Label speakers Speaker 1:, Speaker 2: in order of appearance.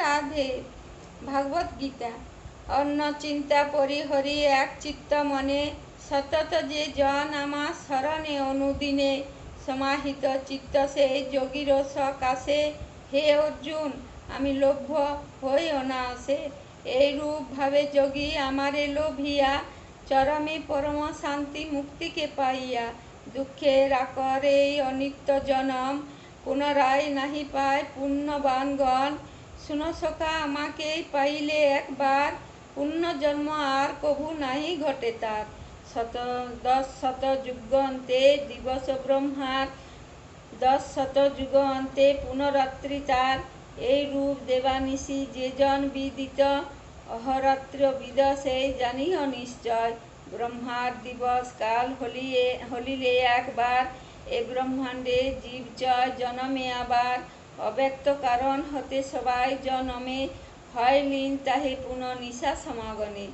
Speaker 1: রাধে। ভাগবত গীতা। অন্য চিন্তা পরিহরি এক চিত্ত মনে, সতত যে জন আমার শরণে অনুদিনে, সমাহিত চিত্ত সেই যোগীর সকাশে। হে অর্জুন, আমি লভ্য হই অনায়াসে। এইরূপ ভাবে যোগী আমারে লোভিয়া, চরমে পরম শান্তি মুক্তিকে পাইয়া। দুঃখের আকর এই অনিত্য জনম, পুনরায় নাহি পায় পুণ্যবানগণ। শুনো সখা, আমাকে পাইলে একবার, পুণ্য জন্ম আর কভু নাহি ঘটে তার। 10 শত যুগ অন্তে দিবস ব্রহ্মার, 10 শত যুগ অন্তে পুনরাত্রি তার। এই রূপ দেবানিশি যে জন বিদিত, অহরাত্র বিদ সেই জানিও নিশ্চয়। ব্রহ্মার দিবস কাল হলিলে একবার, এ ব্রহ্মাণ্ডে জীব জয় জনমে আবার। অব্যক্ত কারণ হতে সবাই জনমে, হয় লীন তাহে পুনঃ নিশা সমাগমে।